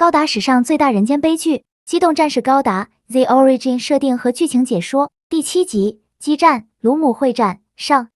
高达史上最大人间悲剧，机动战士高达 The Origin 设定和剧情解说第7集激战卢姆会战上。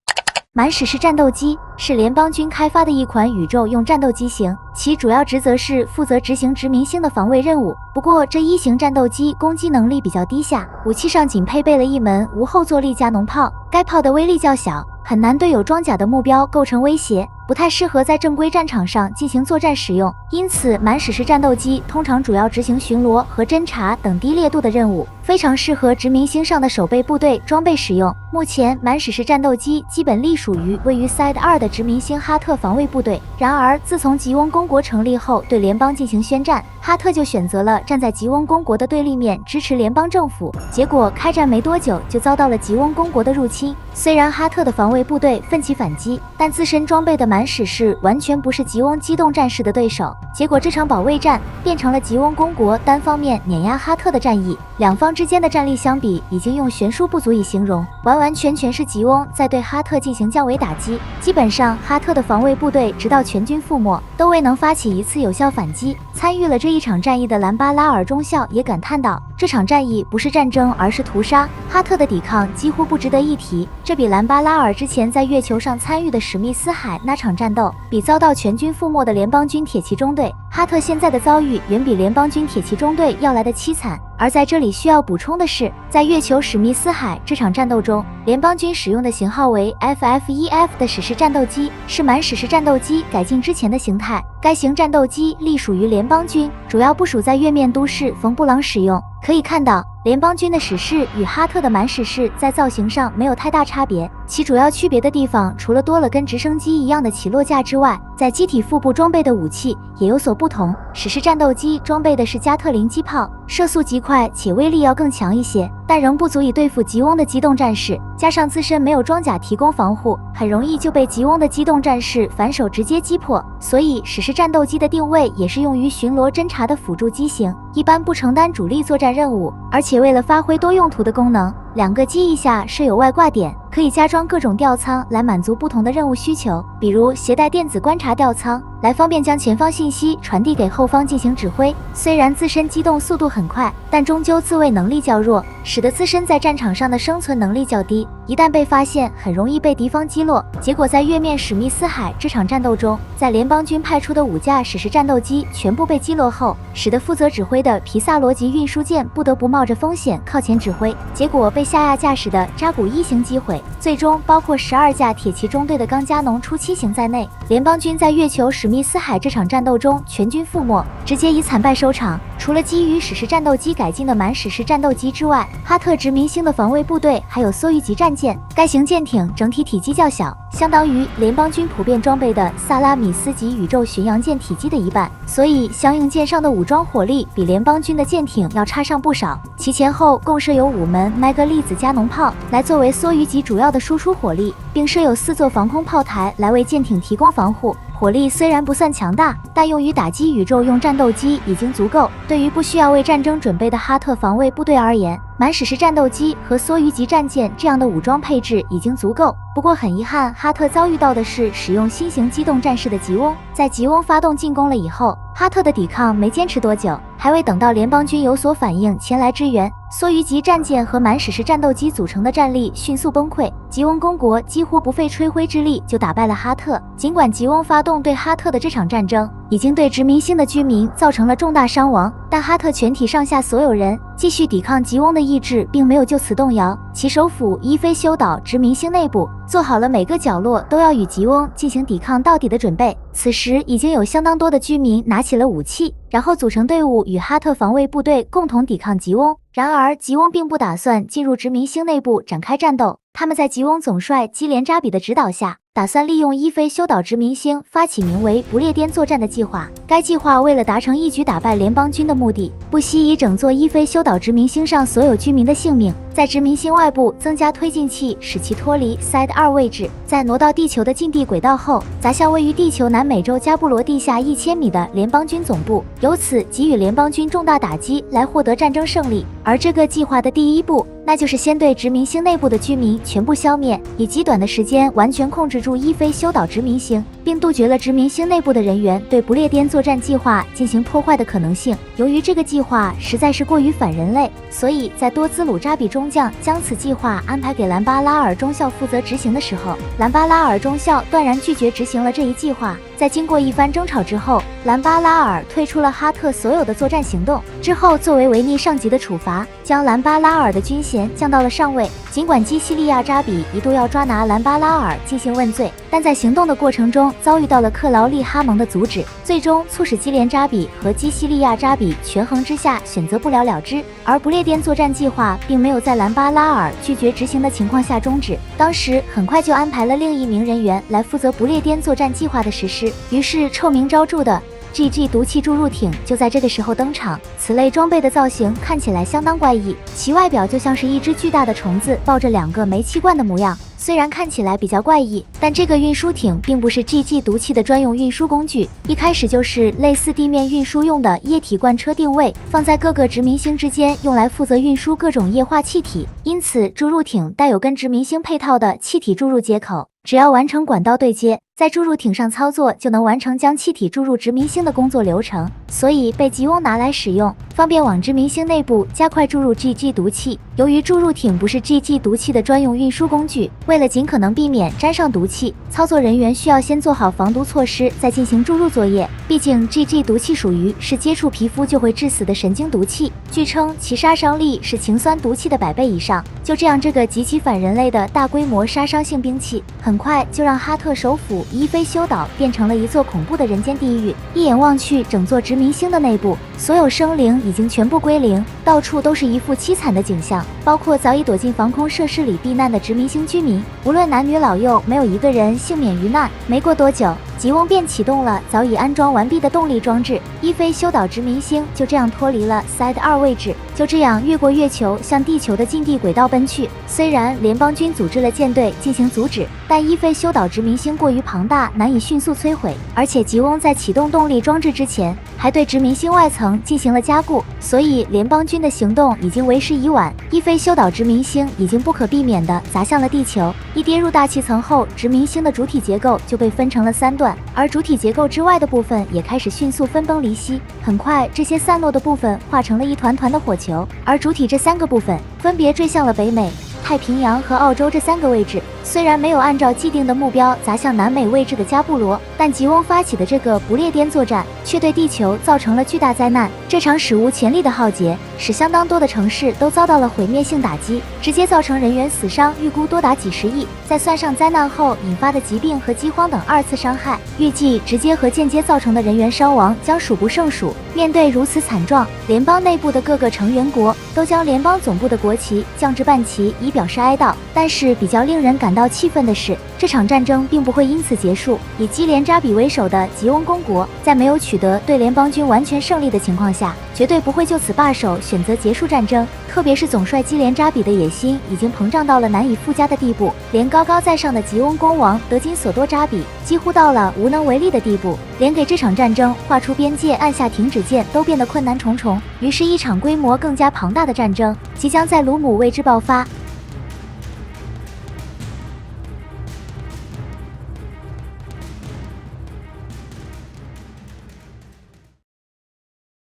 满史诗战斗机是联邦军开发的一款宇宙用战斗机型，其主要职责是负责执行殖民星的防卫任务。不过这一型战斗机攻击能力比较低下，武器上仅配备了一门无后坐力加农炮，该炮的威力较小，很难对有装甲的目标构成威胁，不太适合在正规战场上进行作战使用。因此满史诗战斗机通常主要执行巡逻和侦察等低烈度的任务，非常适合殖民星上的守备部队装备使用。目前满史诗战斗机基本隶属于位于 Side 2的殖民星哈特防卫部队。然而自从吉翁公国成立后对联邦进行宣战，哈特就选择了站在吉翁公国的对立面支持联邦政府，结果开战没多久就遭到了吉翁公国的入侵。虽然哈特的防卫部队奋起反击，但自身装备的满史诗完全不是吉翁机动战士的对手，结果这场保卫战变成了吉翁公国单方面碾压哈特的战役。两方之间的战力相比已经用悬殊不足以形容，完完全全是吉翁在对哈特进行降维打击。基本上哈特的防卫部队直到全军覆没都未能发起一次有效反击。参与了这一场战役的兰巴拉尔中校也感叹道，这场战役不是战争而是屠杀，哈特的抵抗几乎不值得一提，这比兰巴拉尔之前在月球上参与的史密斯海那场战斗，比遭到全军覆没的联邦军铁骑中队，哈特现在的遭遇远比联邦军铁骑中队要来的凄惨。而在这里需要补充的是，在月球史密斯海这场战斗中，联邦军使用的型号为 FF-1F 的史诗战斗机是满史诗战斗机改进之前的形态，该型战斗机隶属于联邦军，主要部署在月面都市冯布朗使用。可以看到，联邦军的史诗与哈特的满史诗在造型上没有太大差别，其主要区别的地方除了多了跟直升机一样的起落架之外，在机体腹部装备的武器也有所不同。史诗战斗机装备的是加特林机炮，射速极快且威力要更强一些，但仍不足以对付吉翁的机动战士，加上自身没有装甲提供防护，很容易就被吉翁的机动战士反手直接击破。所以史诗战斗机的定位也是用于巡逻侦察的辅助机型，一般不承担主力作战任务。而且为了发挥多用途的功能，两个机翼下设有外挂点，可以加装各种吊舱来满足不同的任务需求，比如携带电子观察吊舱，来方便将前方信息传递给后方进行指挥。虽然自身机动速度很快，但终究自卫能力较弱，使得自身在战场上的生存能力较低，一旦被发现很容易被敌方击落。结果在月面史密斯海这场战斗中，在联邦军派出的5架史诗战斗机全部被击落后，使得负责指挥的皮萨罗级运输舰不得不冒着风险靠前指挥，结果被夏亚驾驶的扎古1型击毁，最终包括12架铁骑中队的钢加农初7型在内，联邦军在月球史密斯海这场战斗中全军覆没，直接以惨败收场。除了基于史诗战斗机改进的满史诗战斗机之外，哈特殖民星的防卫部队还有梭鱼级战舰，该型舰艇整体体积较小，相当于联邦军普遍装备的萨拉米斯级宇宙巡洋舰体积的一半，所以相应舰上的武装火力比联邦军的舰艇要差上不少。其前后共设有5门麦格粒子加农炮来作为梭鱼级主要的输出火力，并设有4座防空炮台来为舰艇提供防护。火力虽然不算强大，但用于打击宇宙用战斗机已经足够。对于不需要为战争准备的哈特防卫部队而言，满史诗战斗机和梭鱼级战舰这样的武装配置已经足够。不过很遗憾，哈特遭遇到的是使用新型机动战士的吉翁。在吉翁发动进攻了以后，哈特的抵抗没坚持多久，还未等到联邦军有所反应前来支援，梭鱼级战舰和满史诗战斗机组成的战力迅速崩溃，吉翁公国几乎不费吹灰之力就打败了哈特。尽管吉翁发动对哈特的这场战争已经对殖民星的居民造成了重大伤亡，但哈特全体上下所有人继续抵抗吉翁的意志并没有就此动摇。其首府伊菲修岛殖民星内部做好了每个角落都要与吉翁进行抵抗到底的准备。此时已经有相当多的居民拿起了武器，然后组成队伍与哈特防卫部队共同抵抗吉翁。然而吉翁并不打算进入殖民星内部展开战斗，他们在吉翁总帅基连扎比的指导下，打算利用伊菲修岛殖民星发起名为不列颠作战的计划。该计划为了达成一举打败联邦军的目的，不惜以整座伊菲修岛殖民星上所有居民的性命，在殖民星外部增加推进器，使其脱离 Side 2位置，在挪到地球的近地轨道后，砸向位于地球南美洲加布罗地下1000米的联邦军总部，由此给予联邦军重大打击，来获得战争胜利。而这个计划的第一步，那就是先对殖民星内部的居民全部消灭，以极短的时间完全控制驻伊菲修岛殖民星，并杜绝了殖民星内部的人员对不列颠作战计划进行破坏的可能性。由于这个计划实在是过于反人类，所以在多兹鲁扎比中将将此计划安排给兰巴拉尔中校负责执行的时候，兰巴拉尔中校断然拒绝执行了这一计划。在经过一番争吵之后，兰巴拉尔退出了哈特所有的作战行动。之后，作为维尼上级的处罚，将兰巴拉尔的军衔降到了上尉。尽管基西利亚扎比一度要抓拿兰巴拉尔进行问罪，但在行动的过程中遭遇到了克劳利哈蒙的阻止，最终促使基连扎比和基西利亚扎比权衡之下选择不了了之。而不列颠作战计划并没有在兰巴拉尔拒绝执行的情况下终止，当时很快就安排了另一名人员来负责不列颠作战计划的实施。于是臭名昭著的GG 毒气注入艇就在这个时候登场。此类装备的造型看起来相当怪异，其外表就像是一只巨大的虫子抱着2个煤气罐的模样。虽然看起来比较怪异，但这个运输艇并不是 GG 毒气的专用运输工具，一开始就是类似地面运输用的液体罐车定位，放在各个殖民星之间，用来负责运输各种液化气体。因此，注入艇带有跟殖民星配套的气体注入接口，只要完成管道对接，在注入艇上操作就能完成将气体注入殖民星的工作流程，所以被吉翁拿来使用，方便往殖民星内部加快注入 GG 毒气。由于注入艇不是 GG 毒气的专用运输工具，为了尽可能避免沾上毒气，操作人员需要先做好防毒措施，再进行注入作业。毕竟 GG 毒气属于是接触皮肤就会致死的神经毒气，据称其杀伤力是氰酸毒气的100倍以上。就这样，这个极其反人类的大规模杀伤性兵器，很快就让哈特首府伊菲修岛变成了一座恐怖的人间地狱。一眼望去，整座殖民星的内部，所有生灵已经全部归零，到处都是一副凄惨的景象，包括早已躲进防空设施里避难的殖民星居民，无论男女老幼，没有一个人幸免于难。没过多久，吉翁便启动了早已安装完毕的动力装置，伊菲修岛殖民星就这样脱离了 SIDE 2位置，就这样越过月球向地球的近地轨道奔去。虽然联邦军组织了舰队进行阻止，但伊菲修岛殖民星过于庞大，难以迅速摧毁，而且吉翁在启动动力装置之前还对殖民星外层进行了加固，所以联邦军的行动已经为时已晚。伊菲修岛殖民星已经不可避免地砸向了地球，一跌入大气层后，殖民星的主体结构就被分成了3段，而主体结构之外的部分也开始迅速分崩离析。很快，这些散落的部分化成了一团团的火球，而主体这3个部分分别坠向了北美、太平洋和澳洲这3个位置。虽然没有按照既定的目标砸向南美位置的加布罗，但吉翁发起的这个不列颠作战却对地球造成了巨大灾难。这场史无前例的浩劫使相当多的城市都遭到了毁灭性打击，直接造成人员死伤预估多达几十亿，再算上灾难后引发的疾病和饥荒等2次伤害，预计直接和间接造成的人员伤亡将数不胜数。面对如此惨状，联邦内部的各个成员国都将联邦总部的国旗降至半旗以表示哀悼。但是比较令人感到气愤的是，这场战争并不会因此结束。以基连扎比为首的吉翁公国在没有取得对联邦军完全胜利的情况下，绝对不会就此罢手，选择结束战争。特别是总帅基连扎比的野心已经膨胀到了难以复加的地步，连高高在上的吉翁公王德金索多扎比几乎到了无能为力的地步，连给这场战争画出边界、按下停止键都变得困难重重。于是，一场规模更加庞大的战争即将在鲁姆为之爆发。